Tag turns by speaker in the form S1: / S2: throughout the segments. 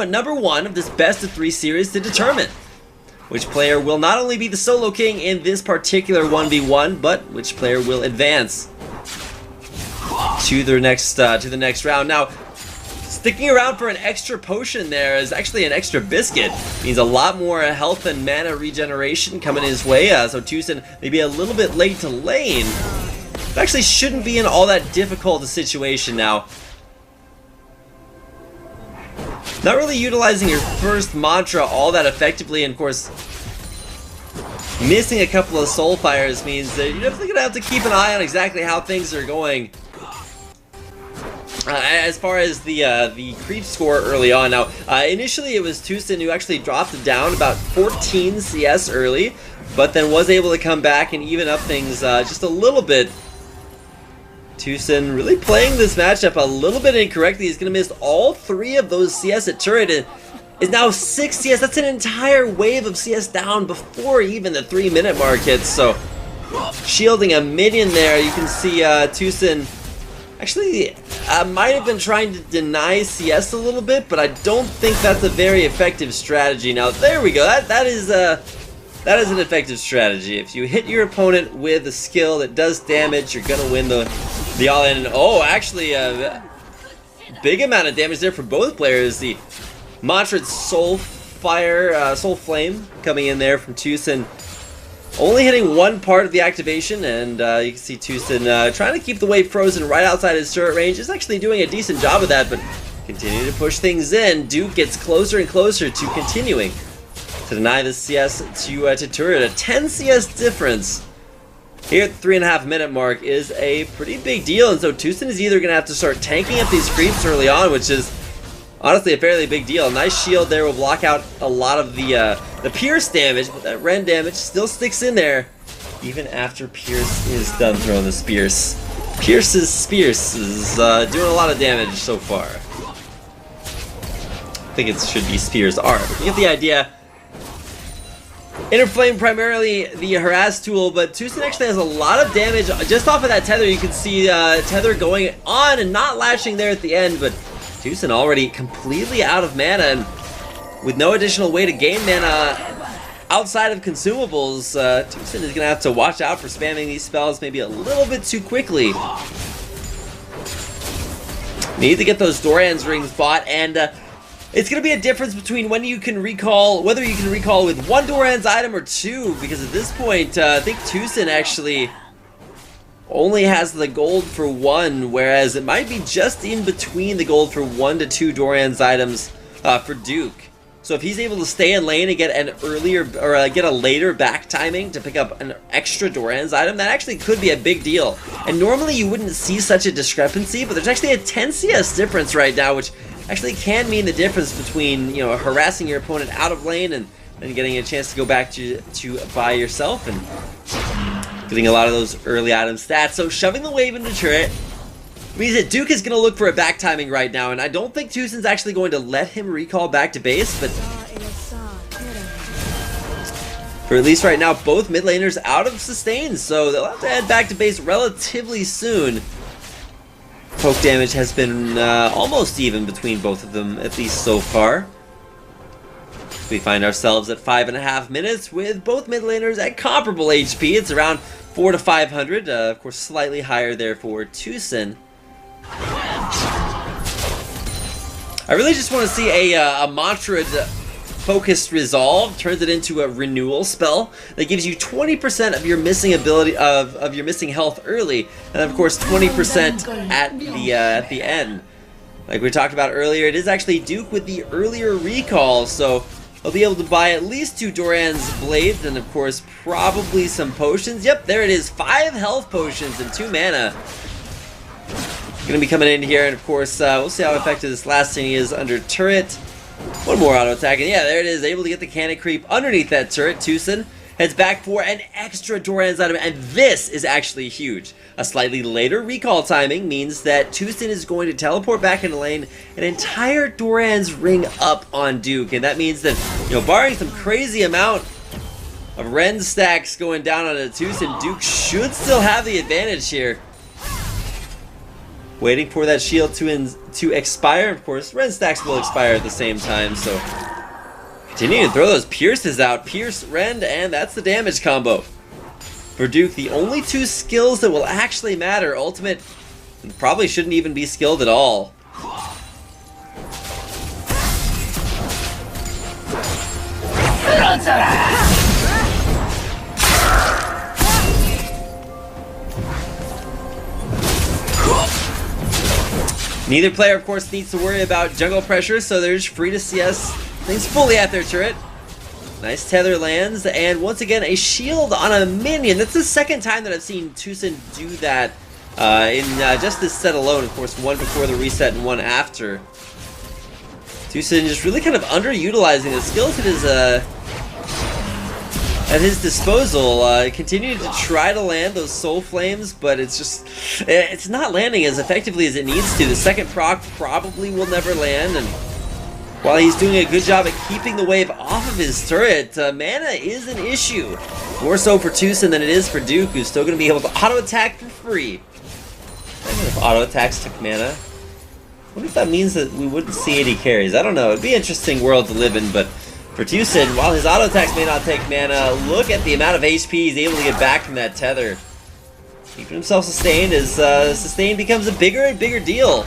S1: at number 1 of this best of 3 series to determine which player will not only be the solo king in this particular 1v1, but which player will advance to the next round. Now, sticking around for an extra potion there is actually an extra biscuit. Means a lot more health and mana regeneration coming his way. So TuSin maybe a little bit late to lane. It actually shouldn't be in all that difficult a situation now. Not really utilizing your first mantra all that effectively, and of course, missing a couple of soul fires means that you're definitely going to have to keep an eye on exactly how things are going. As far as the creep score early on, now initially it was TuSin who actually dropped it down about 14 CS early, but then was able to come back and even up things just a little bit. TuSin really playing this matchup a little bit incorrectly. He's going to miss all 3 of those CS at turret and is now 6 CS. That's an entire wave of CS down before even the 3-minute mark hits. So shielding a minion there, you can see TuSin actually might have been trying to deny CS a little bit, but I don't think that's a very effective strategy. Now there we go. That is an effective strategy. If you hit your opponent with a skill that does damage, you're gonna win the all-in. Oh, actually, big amount of damage there for both players. The Mantrid Soul Fire, Soul Flame coming in there from TuSin, only hitting one part of the activation, and you can see TuSin trying to keep the wave frozen right outside his turret range. Is actually doing a decent job of that, but continue to push things in. Duke gets closer and closer to continuing to deny the CS to turret. A 10 CS difference here at the 3.5-minute mark is a pretty big deal, and so TuSin is either going to have to start tanking up these creeps early on, which is honestly a fairly big deal. Nice shield there will block out a lot of the Pierce damage, but that Ren damage still sticks in there even after Pierce is done throwing the spears. Pierce's spears is doing a lot of damage so far. I think it should be spears are, but you get the idea. Inner Flame primarily the harass tool, but TuSin actually has a lot of damage just off of that tether. You can see tether going on and not lashing there at the end, but TuSin already completely out of mana, and with no additional way to gain mana outside of consumables, TuSin is going to have to watch out for spamming these spells maybe a little bit too quickly. Need to get those Doran's rings bought, and it's going to be a difference between when you can recall, whether you can recall with 1 Doran's item or 2, because at this point, I think TuSin actually only has the gold for 1, whereas it might be just in between the gold for 1 to 2 Doran's items for Duke. So if he's able to stay in lane and get an earlier, or get a later back timing to pick up an extra Doran's item, that actually could be a big deal. And normally you wouldn't see such a discrepancy, but there's actually a 10 CS difference right now, which actually can mean the difference between, you know, harassing your opponent out of lane and then getting a chance to go back to buy yourself and getting a lot of those early item stats. So shoving the wave into turret means that Duke is going to look for a back timing right now, and I don't think TuSin's actually going to let him recall back to base, but for at least right now, both mid laners out of sustains, so they'll have to head back to base relatively soon. Poke damage has been almost even between both of them, at least so far. We find ourselves at 5.5 minutes with both mid laners at comparable HP. It's around 400 to 500, of course slightly higher there for TuSin. I really just want to see a mantra focused resolve turns it into a renewal spell that gives you 20% of your missing ability of your missing health early, and of course 20% at the end. Like we talked about earlier, it is actually Duke with the earlier recall, so he'll be able to buy at least 2 Doran's blades and of course probably some potions. Yep, there it is, 5 health potions and 2 mana. Gonna be coming in here, and of course we'll see how effective this last thing is under turret. One more auto attack, and yeah, there it is, able to get the cannon creep underneath that turret. TuSin heads back for an extra Doran's item, and this is actually huge. A slightly later recall timing means that TuSin is going to teleport back into lane an entire Doran's ring up on Duke, and that means that, you know, barring some crazy amount of Ren stacks going down on a TuSin, Duke should still have the advantage here. Waiting for that shield to expire. Of course, Ren stacks will expire at the same time, so continuing to throw those Pierces out. Pierce, Rend, and that's the damage combo. For Duke, the only two skills that will actually matter. Ultimate probably shouldn't even be skilled at all. Neither player, of course, needs to worry about jungle pressure, so they're just free to CS things fully at their turret. Nice tether lands, and once again, a shield on a minion. That's the second time that I've seen TuSin do that in just this set alone. Of course, one before the reset and one after. TuSin just really kind of underutilizing the skills at his disposal, continuing to try to land those soul flames, but it's not landing as effectively as it needs to. The second proc probably will never land, and while he's doing a good job at keeping the wave off of his turret, mana is an issue. More so for TuSin than it is for Duke, who's still going to be able to auto attack for free. I don't know if auto attacks took mana. I wonder if that means that we wouldn't see 80 carries. I don't know. It'd be an interesting world to live in, but for TuSin, while his auto attacks may not take mana, look at the amount of HP he's able to get back from that tether. Keeping himself sustained as sustain becomes a bigger and bigger deal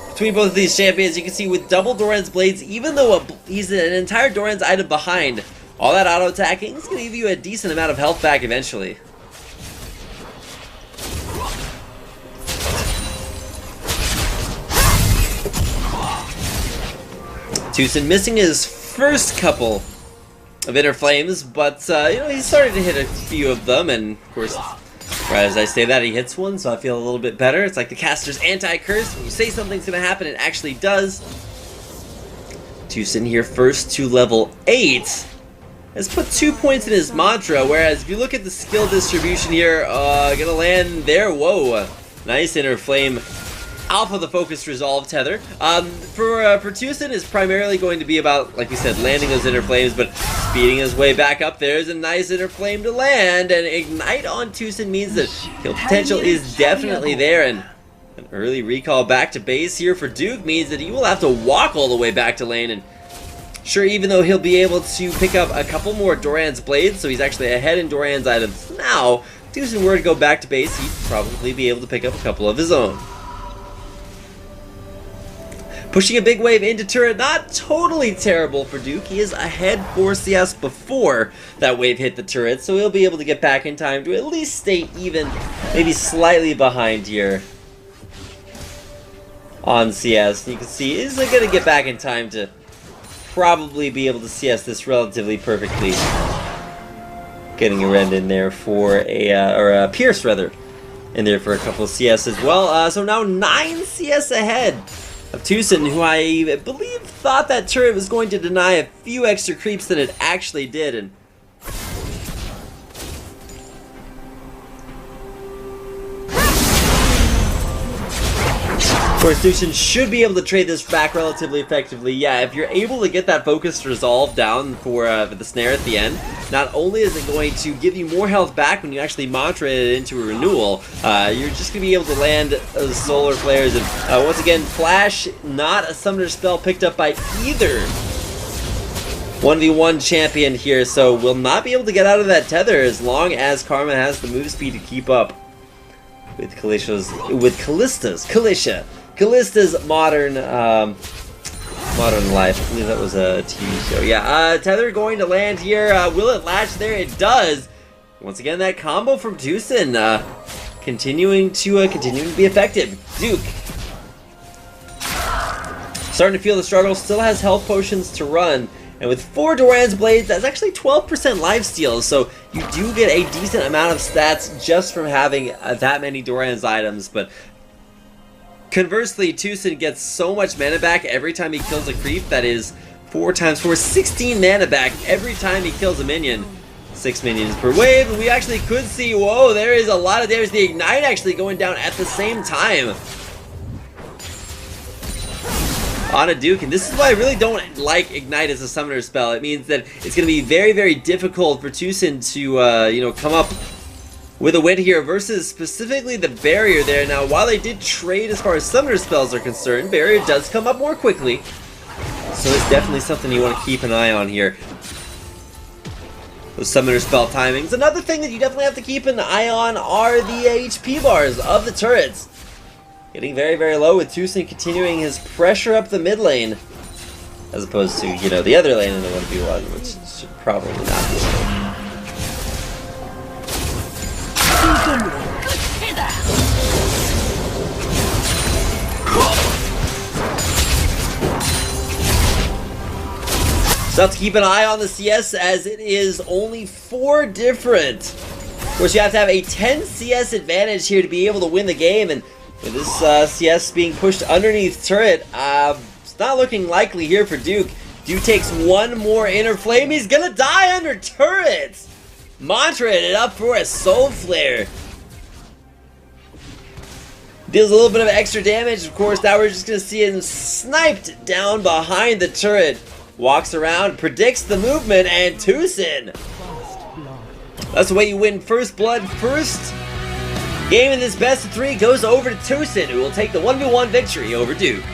S1: between both of these champions. You can see with double Doran's Blades, even though he's an entire Doran's item behind, all that auto attacking is going to give you a decent amount of health back eventually. TuSin missing his first couple of inner flames, but you know, he's starting to hit a few of them, and of course, right as I say that, he hits one, so I feel a little bit better. It's like the caster's anti-curse. When you say something's gonna happen, it actually does. TuSin here first to level 8 has put 2 points in his mantra, whereas if you look at the skill distribution here, gonna land there. Whoa, nice inner flame. Alpha the focused resolve tether. For TuSin is primarily going to be about, like we said, landing those inner flames, but speeding his way back up. There's a nice inner flame to land, and ignite on TuSin means that kill potential is definitely there, and an early recall back to base here for Duke means that he will have to walk all the way back to lane. And sure, even though he'll be able to pick up a couple more Doran's Blades, so he's actually ahead in Doran's items now, if TuSin were to go back to base, he'd probably be able to pick up a couple of his own. Pushing a big wave into turret, not totally terrible for Duke. He is ahead 4 CS before that wave hit the turret, so he'll be able to get back in time to at least stay even, maybe slightly behind here on CS. You can see, is he going to get back in time to probably be able to CS this relatively perfectly. Getting a Rend in there for a Pierce rather, in there for a couple of CS as well. So now 9 CS ahead of TuSin, who I believe thought that turret was going to deny a few extra creeps than it actually did, and of course, TuSin should be able to trade this back relatively effectively. Yeah, if you're able to get that focused resolve down for the snare at the end, not only is it going to give you more health back when you actually mantra it into a renewal, you're just going to be able to land solar flares. And once again, Flash, not a summoner spell picked up by either 1v1 champion here, so will not be able to get out of that tether as long as Karma has the move speed to keep up with Kallista's modern life. I believe that was a TV show. Yeah, tether going to land here. Will it latch there? It does. Once again, that combo from TuSin continuing to be effective. Duke starting to feel the struggle. Still has health potions to run. And with 4 Doran's Blades, that's actually 12% lifesteal, so you do get a decent amount of stats just from having that many Doran's items. But conversely, TuSin gets so much mana back every time he kills a creep. That is 4 times 4, 16 mana back every time he kills a minion. 6 minions per wave, and we actually could see, whoa, there is a lot of damage. The Ignite actually going down at the same time on a Duke, and this is why I really don't like Ignite as a summoner spell. It means that it's going to be very, very difficult for TuSin to, you know, come up with a win here versus specifically the barrier there. Now, while they did trade as far as summoner spells are concerned, barrier does come up more quickly. So it's definitely something you want to keep an eye on here. Those summoner spell timings. Another thing that you definitely have to keep an eye on are the HP bars of the turrets. Getting very, very low with TuSin continuing his pressure up the mid lane. As opposed to, you know, the other lane in the 1v1, which should probably not be. So have to keep an eye on the CS as it is only 4 different. Of course, you have to have a 10 CS advantage here to be able to win the game, and with this CS being pushed underneath turret, it's not looking likely here for Duke. Duke takes one more inner flame. He's gonna die under turret. Mantra it up for a soul flare. Deals a little bit of extra damage. Of course, now we're just gonna see him sniped down behind the turret. Walks around, predicts the movement, and TuSin. That's the way you win first blood. First game in this best of 3 goes over to TuSin, who will take the 1v1 victory over Duke.